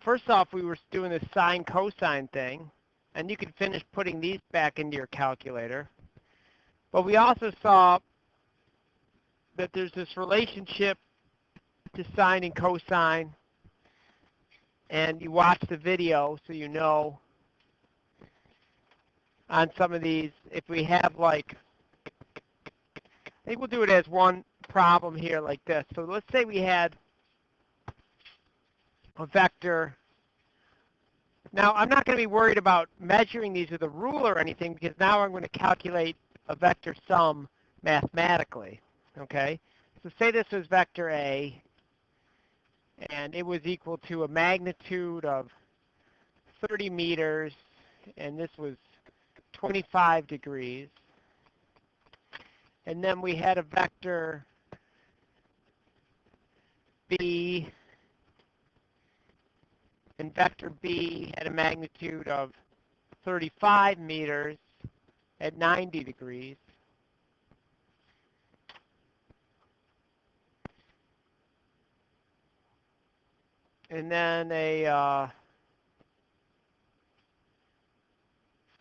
first off, we were doing this sine cosine thing, and you can finish putting these back into your calculator. But we also saw that there's this relationship to sine and cosine, and you watch the video so you know on some of these, if we have like, I think we'll do it as one problem here like this. So let's say we had a vector. Now, I'm not going to be worried about measuring these with a ruler or anything because now I'm going to calculate a vector sum mathematically, okay? So say this was vector A, and it was equal to a magnitude of 30 meters, and this was 25 degrees. And then we had a vector B, and vector B had a magnitude of 35 meters at 90 degrees. And then a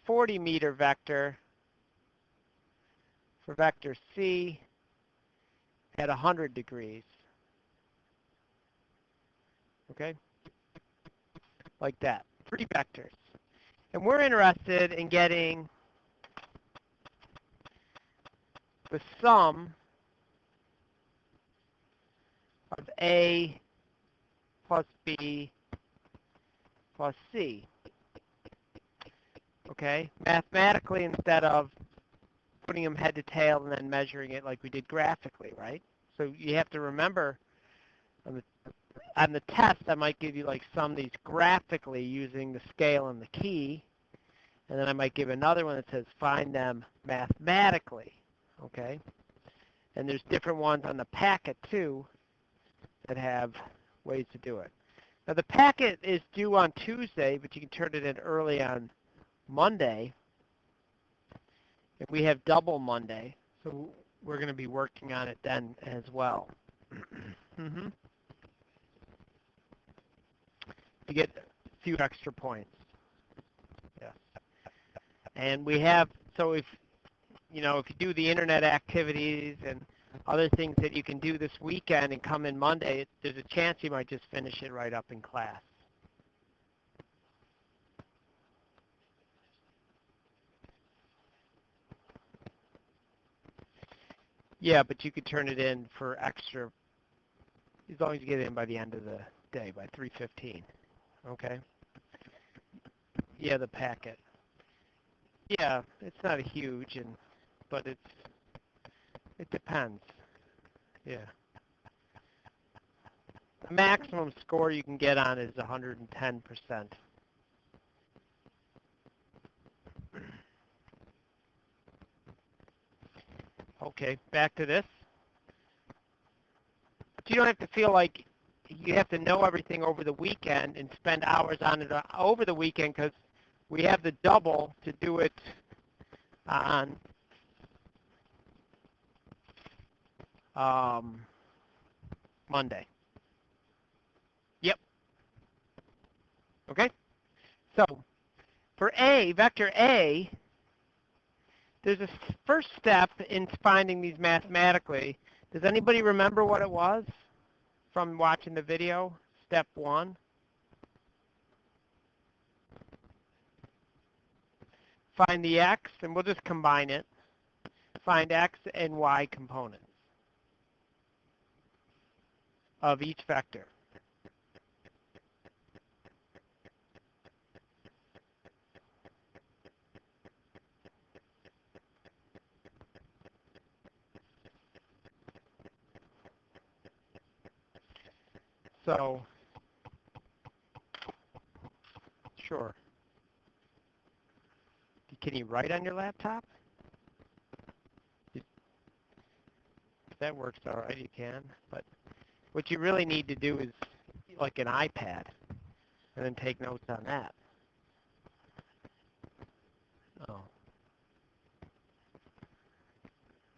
40-meter vector for vector C at 100 degrees. Okay? Like that. 3 vectors. And we're interested in getting the sum of A plus B plus C. Okay? Mathematically, instead of putting them head to tail and then measuring it like we did graphically, right? So you have to remember on the test, I might give you like some of these graphically using the scale and the key, and then I might give another one that says find them mathematically, okay? And there's different ones on the packet too that have ways to do it. Now the packet is due on Tuesday, but you can turn it in early on Monday. If we have double Monday, so we're going to be working on it then as well. You get a few extra points. Yes. And we have, so if you do the internet activities and other things that you can do this weekend and come in Monday, there's a chance you might just finish it right up in class. Yeah, but you could turn it in for extra, as long as you get it in by the end of the day, by 3:15. Okay? Yeah, the packet. Yeah, it's not a huge, but it depends. Yeah. The maximum score you can get on is 110%. Okay, back to this. But you don't have to feel like you have to know everything over the weekend and spend hours on it over the weekend, because we have the double to do it on Monday. Yep. Okay? So for A, vector A, there's a first step in finding these mathematically. Does anybody remember what it was from watching the video? Step 1. Find the x, and we'll just combine it. Find x and y components of each vector. So, sure. Can you write on your laptop? If that works all right, you can. But what you really need to do is like an iPad and then take notes on that. Oh.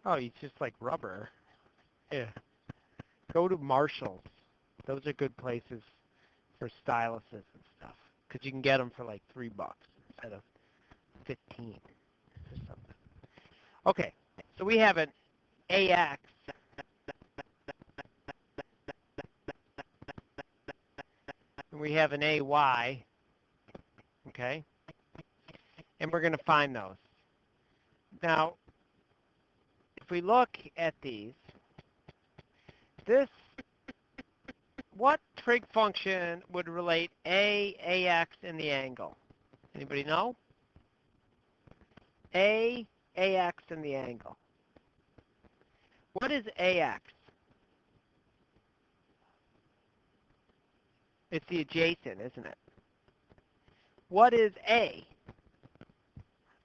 Oh, it's just like rubber. Yeah. Go to Marshall's. Those are good places for styluses and stuff, because you can get them for like $3 instead of 15 or something. Okay, so we have an AX and we have an AY, okay? And we're going to find those. Now, if we look at these, what trig function would relate AX, and the angle? Anybody know? AX, and the angle. What is AX? It's the adjacent, isn't it? What is A?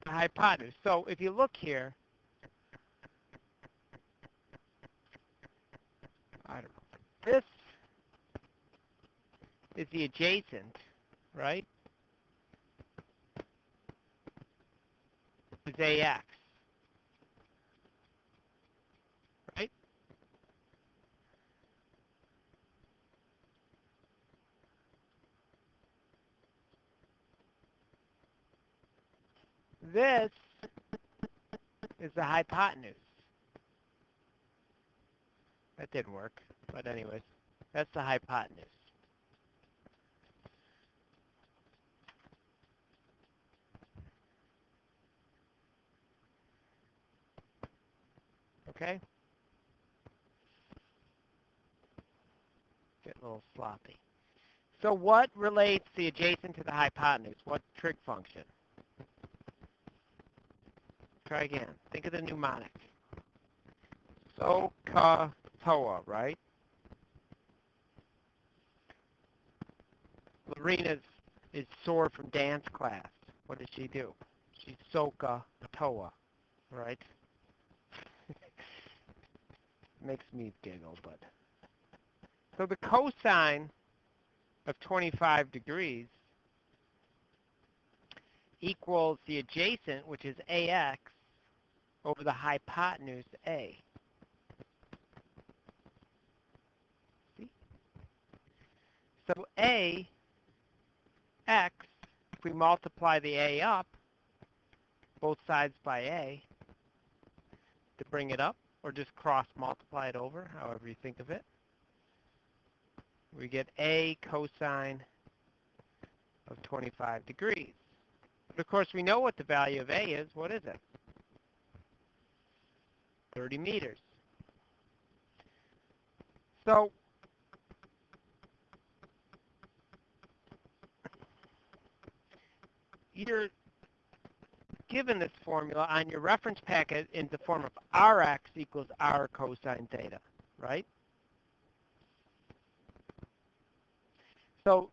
The hypotenuse. So if you look here, I don't know. This is the adjacent, right? Is AX, right? This is the hypotenuse. That didn't work, but anyways, that's the hypotenuse. Okay? Get a little sloppy. So what relates the adjacent to the hypotenuse? What trig function? Try again. Think of the mnemonic. SOHCAHTOA, right? Lorena is sore from dance class. What does she do? She's SOHCAHTOA, right? Makes me giggle, but. So the cosine of 25 degrees equals the adjacent, which is AX, over the hypotenuse A. See? So AX, if we multiply the A up, both sides by A, to bring it up, or just cross multiply it over, however you think of it, we get A cosine of 25 degrees. But of course, we know what the value of A is. What is it? 30 meters. So you're given this formula on your reference packet in the form of Rx equals R cosine theta, right? So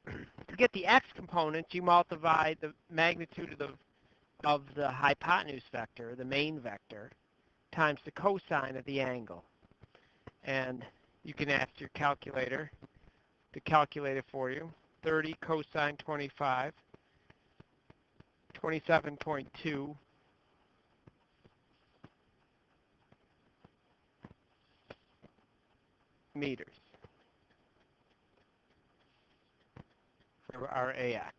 to get the x components, you multiply the magnitude of the hypotenuse vector, the main vector, times the cosine of the angle. And you can ask your calculator to calculate it for you. 30 cosine 25, 27.2 meters for our AX.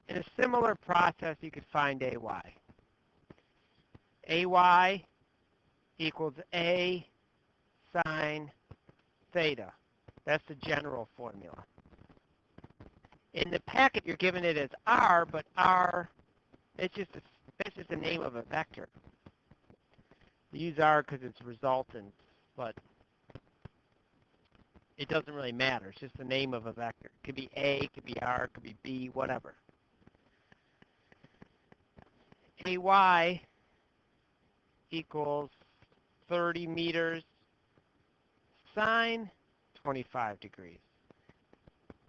In a similar process, you could find AY. AY equals A sine theta. That's the general formula. In the packet, you're given it as R, but R, that's just the name of a vector. You use R because it's resultant, but it doesn't really matter. It's just the name of a vector. It could be A, it could be R, it could be B, whatever. AY equals 30 meters sine 25 degrees.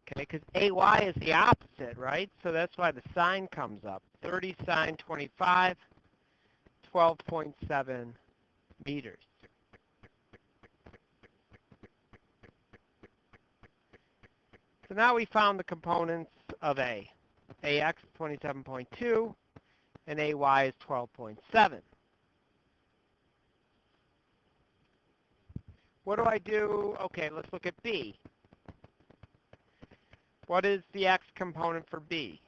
Okay, because AY is the opposite, right? So that's why the sine comes up. 30 sine 25, 12.7 meters. So now we found the components of A. AX 27.2 and AY is 12.7. What do I do? Okay, let's look at B. What is the x component for B?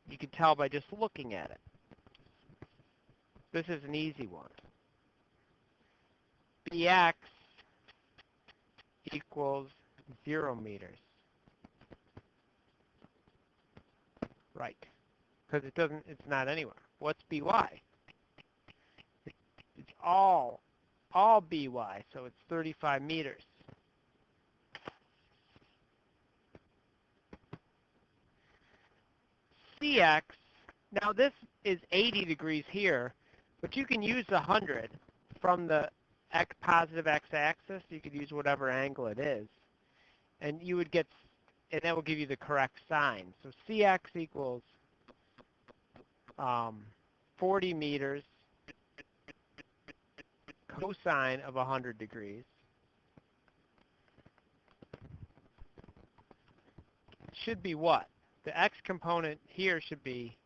You can tell by just looking at it. This is an easy one. Bx equals 0 meters. Right. Because it's not anywhere. What's By? It's all By, so it's 35 meters. Cx, now this is 80 degrees here, but you can use the 100 from the positive x-axis. You could use whatever angle it is, and you would get, and that will give you the correct sign. So Cx equals 40 meters cosine of 100 degrees. Should be what? The x component here should be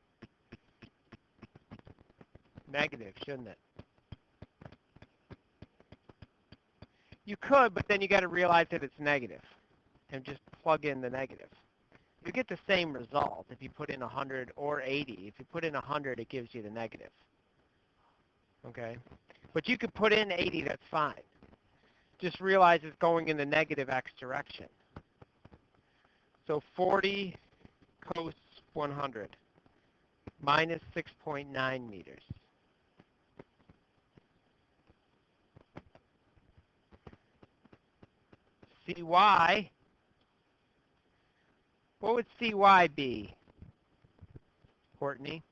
negative, shouldn't it? You could, but then you got to realize that it's negative and just plug in the negative. You get the same result if you put in 100 or 80. If you put in 100, it gives you the negative. Okay? But you could put in 80, that's fine. Just realize it's going in the negative x direction. So 40 cos 100 minus 6.9 meters. Cy, what would Cy be, Courtney?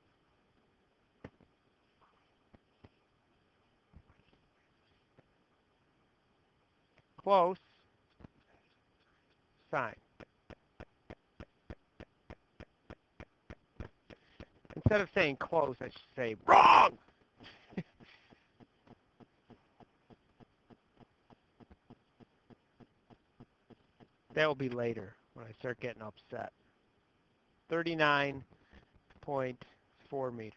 Close. Sine. Instead of saying close, I should say wrong! That will be later when I start getting upset. 39.4 meters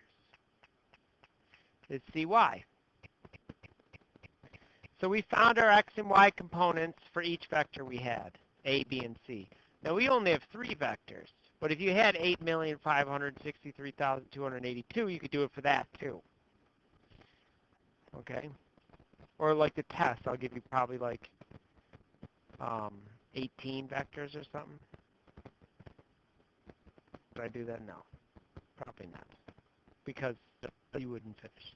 is Cy. So we found our x and y components for each vector we had, A, B, and C. Now we only have 3 vectors, but if you had 8,563,282, you could do it for that too. Okay? Or like the test, I'll give you probably like 18 vectors or something. Did I do that? No. Probably not. Because you wouldn't finish.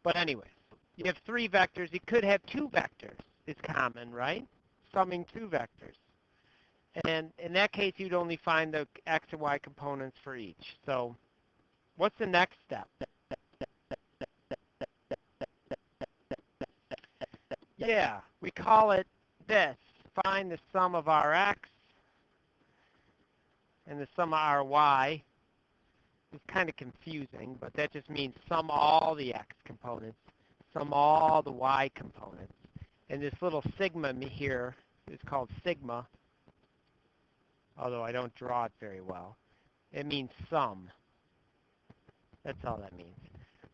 But anyways, you have 3 vectors. You could have 2 vectors. It's common, right? Summing 2 vectors. And in that case, you'd only find the x and y components for each. So what's the next step? Yeah, we call it this. Find the sum of our x and the sum of our y. It's kind of confusing, but that just means sum all the x components, sum all the y components. And this little sigma here is called sigma, although I don't draw it very well. It means sum. That's all that means.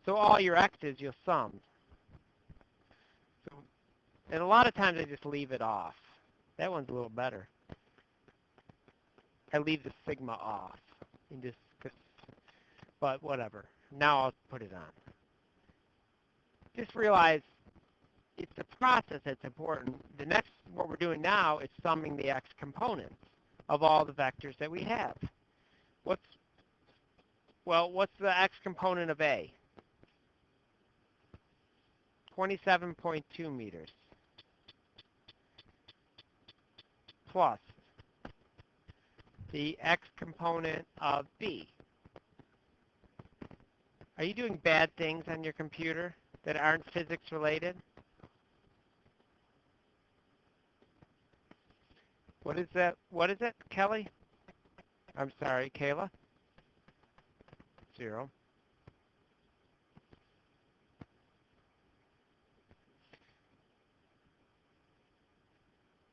So all your x's you'll sum. So, and a lot of times I just leave it off. That one's a little better. I leave the sigma off. And just, but whatever. Now I'll put it on. Just realize it's the process that's important. The next, what we're doing now is summing the x components of all the vectors that we have. What's the x component of A? 27.2 meters. Plus the x component of B. Are you doing bad things on your computer that aren't physics related? What is that? What is it, Kelly? I'm sorry, Kayla? 0.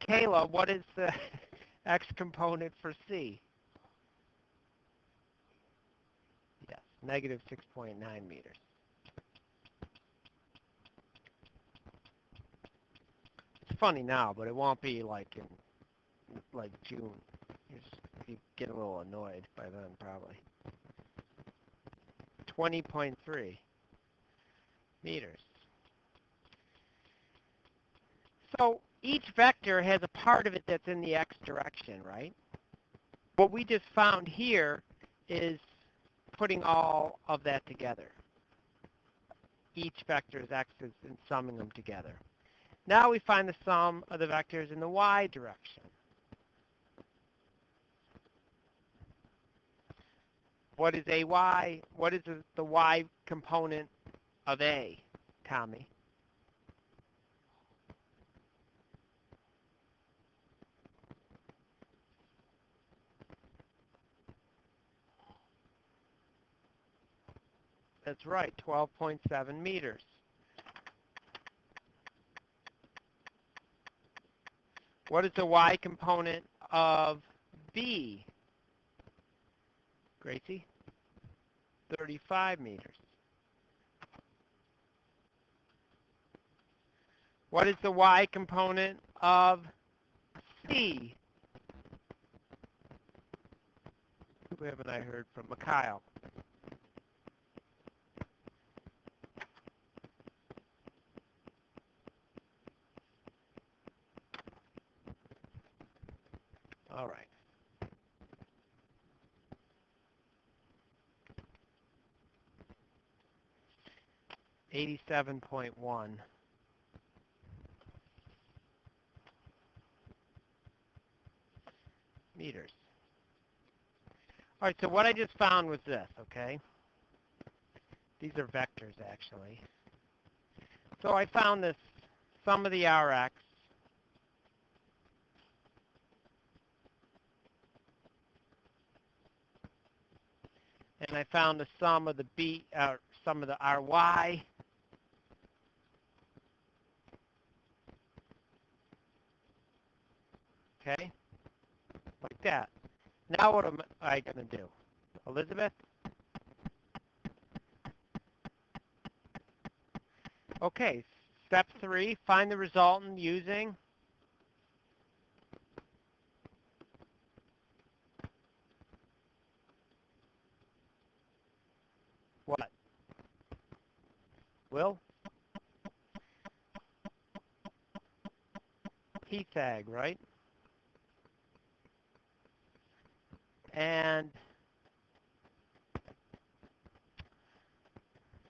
Kayla, what is the x component for C? Yes, negative 6.9 meters. It's funny now, but it won't be like in like June. You get a little annoyed by then, probably. 20.3 meters. So each vector has a part of it that's in the x direction, right? What we just found here is putting all of that together. Each vector's x's and summing them together. Now we find the sum of the vectors in the y direction. What is AY? What is the y component of A, Tommy? That's right, 12.7 meters. What is the y component of B, Gracie? 35 meters. What is the y component of C? Who haven't I heard from? Mikhail. All right. 87.1. Meters. All right, so what I just found was this, okay? These are vectors, actually. So I found this sum of the Rx and I found the sum of the sum of the Ry. Okay? Like that. Now what am I going to do? Elizabeth? Okay, step 3, find the resultant using what? Will? P-tag, right? And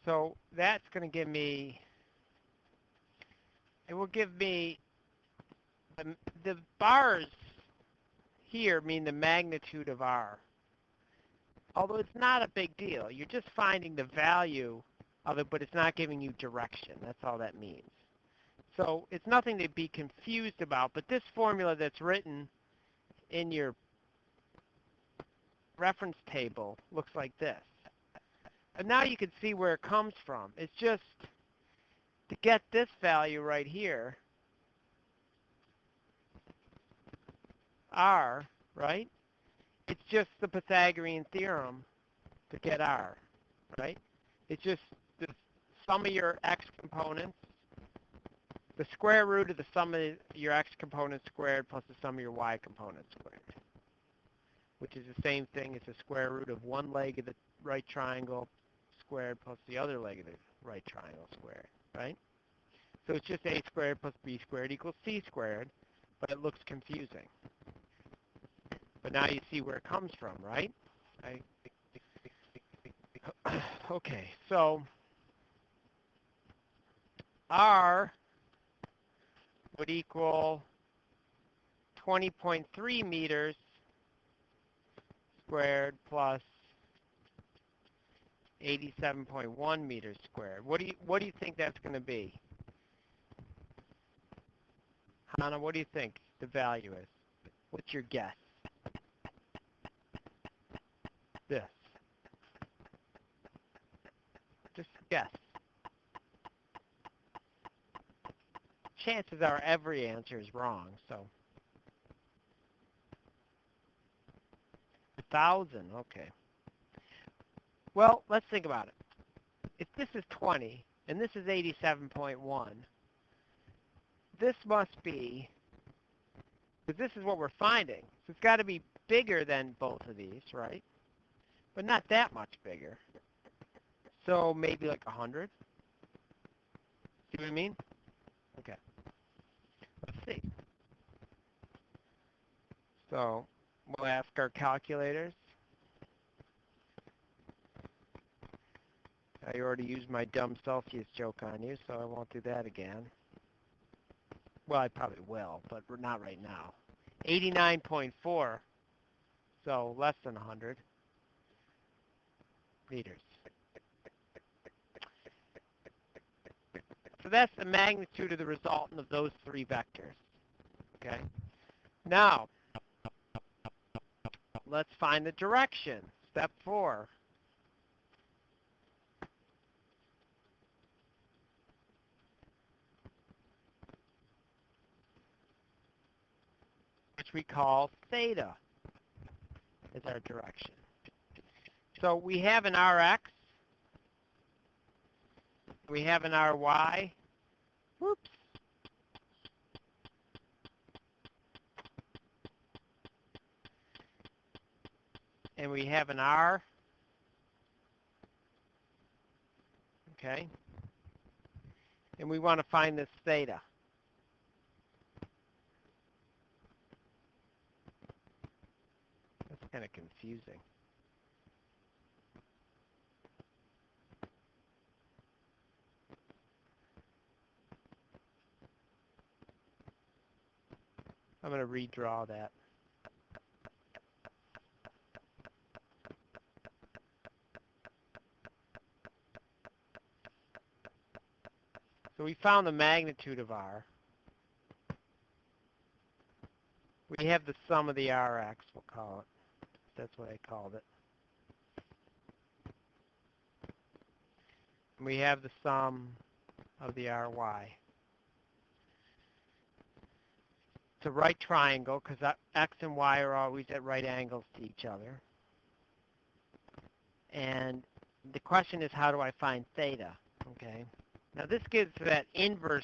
so that's going to give me, it will give me, the bars here mean the magnitude of R. Although it's not a big deal. You're just finding the value of it, but it's not giving you direction. That's all that means. So it's nothing to be confused about, but this formula that's written in your reference table looks like this. And now you can see where it comes from. It's just to get this value right here, R, right? It's just the Pythagorean theorem to get R, right? It's just the sum of your x components, the square root of the sum of your x components squared plus the sum of your y components squared, which is the same thing as the square root of one leg of the right triangle squared plus the other leg of the right triangle squared, right? So it's just a squared plus b squared equals c squared, but it looks confusing. But now you see where it comes from, right? Okay, so R would equal 20.3 meters squared plus 87.1 meters squared. What do you think that's going to be? Hannah, what do you think the value is? What's your guess? This. Just guess. Chances are every answer is wrong, so. 1,000, okay. Well, let's think about it. If this is 20 and this is 87.1, this must be, because this is what we're finding. So it's got to be bigger than both of these, right? But not that much bigger. So maybe like 100. See what I mean? Okay. Let's see. So we'll ask our calculators. I already used my dumb Celsius joke on you, so I won't do that again. Well, I probably will, but we're not right now. 89.4, so less than 100 meters. So that's the magnitude of the resultant of those three vectors. Okay. Now, let's find the direction. Step 4. Which we call theta is our direction. So we have an Rx, we have an Ry, whoops, and we have an R, okay, and we want to find this theta. That's kind of confusing. I'm going to redraw that. So we found the magnitude of R. We have the sum of the Rx, we'll call it. That's what I called it. And we have the sum of the Ry. It's a right triangle because X and Y are always at right angles to each other. And the question is, how do I find theta? Okay. Now this gives that inverse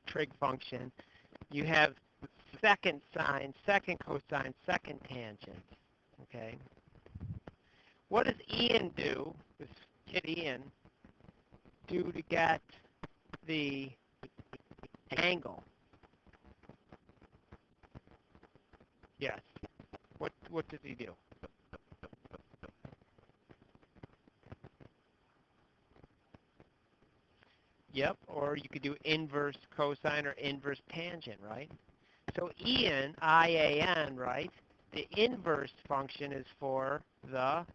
trig function. You have second sine, second cosine, second tangent. Okay. What does Ian do, this kid Ian, do to get the angle? Yes. What does he do? Yep, or you could do inverse cosine or inverse tangent, right? So Ian, I-A-N, right? The inverse function is for the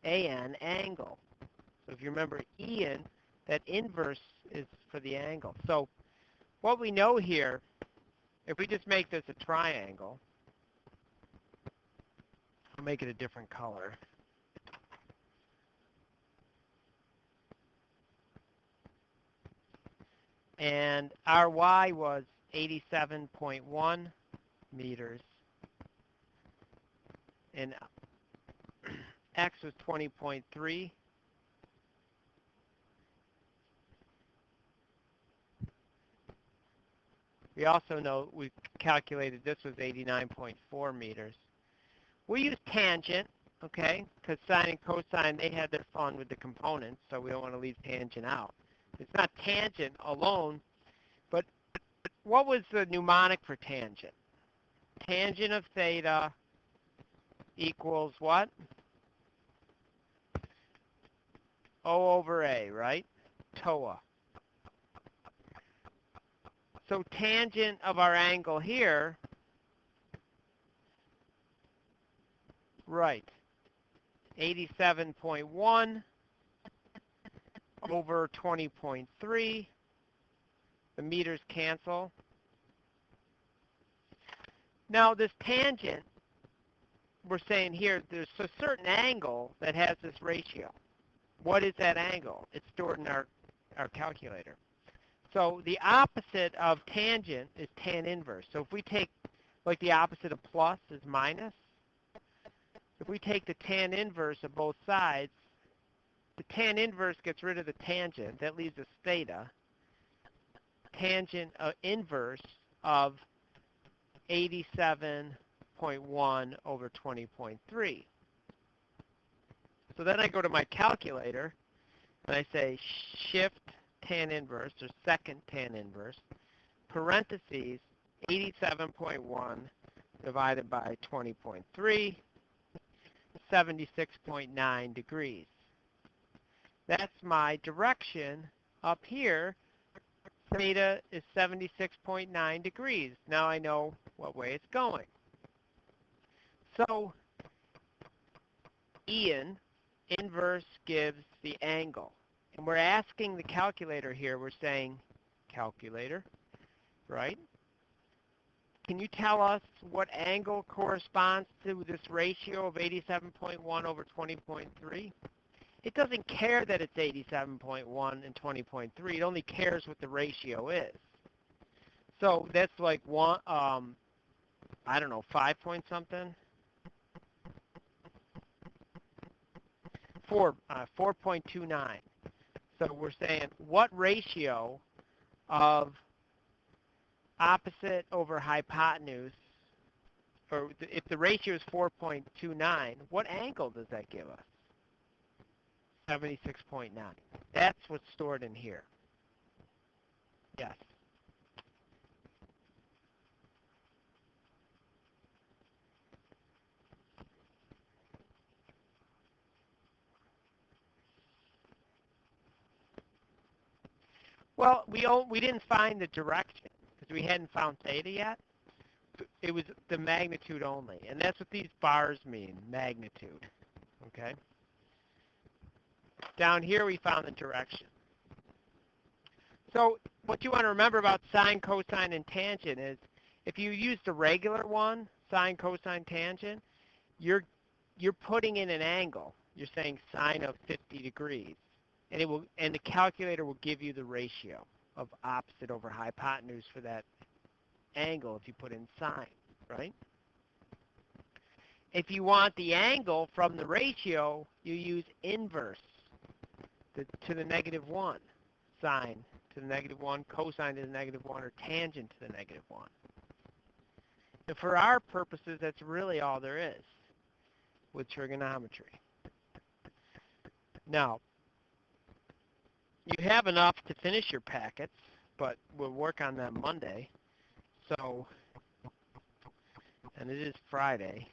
A-N angle. So if you remember Ian, that inverse is for the angle. So what we know here, if we just make this a triangle, I'll make it a different color. And our Y was 87.1 meters, and X was 20.3. We also know we calculated this was 89.4 meters. We use tangent, okay, because sine and cosine, they had their fun with the components, so we don't want to leave tangent out. It's not tangent alone, but what was the mnemonic for tangent? Tangent of theta equals what? O over A, right? TOA. So tangent of our angle here, right, 87.1 over 20.3. The meters cancel. Now this tangent, we're saying here, there's a certain angle that has this ratio. What is that angle? It's stored in our calculator. So the opposite of tangent is tan inverse. So if we take, like the opposite of plus is minus, if we take the tan inverse of both sides, the tan inverse gets rid of the tangent. That leaves us theta. Tangent inverse of 87.1 over 20.3. So then I go to my calculator, and I say shift tan inverse, or second tan inverse, parentheses, 87.1 divided by 20.3, 76.9 degrees. That's my direction up here. Theta is 76.9 degrees. Now I know what way it's going. So Ian, inverse gives the angle. And we're asking the calculator here, we're saying, calculator, right? Can you tell us what angle corresponds to this ratio of 87.1 over 20.3? It doesn't care that it's 87.1 and 20.3. It only cares what the ratio is. So that's like one, I don't know, 5 point something? 4.29. So we're saying what ratio of opposite over hypotenuse, or if the ratio is 4.29, what angle does that give us? 76.9. That's what's stored in here. Yes. Well, we didn't find the direction because we hadn't found theta yet. It was the magnitude only, and that's what these bars mean, magnitude. Okay. Down here we found the direction. So what you want to remember about sine, cosine, and tangent is if you use the regular one, sine, cosine, tangent, you're putting in an angle. You're saying sine of 50 degrees. And the calculator will give you the ratio of opposite over hypotenuse for that angle if you put in sine, right? If you want the angle from the ratio, you use inverse to the -1, sine to the -1, cosine to the -1, or tangent to the -1. And for our purposes, that's really all there is with trigonometry. Now, you have enough to finish your packets, but we'll work on them Monday. So, and it is Friday,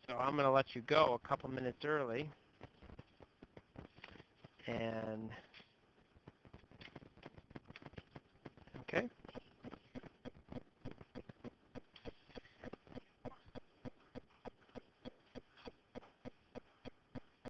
so I'm going to let you go a couple minutes early. And, okay.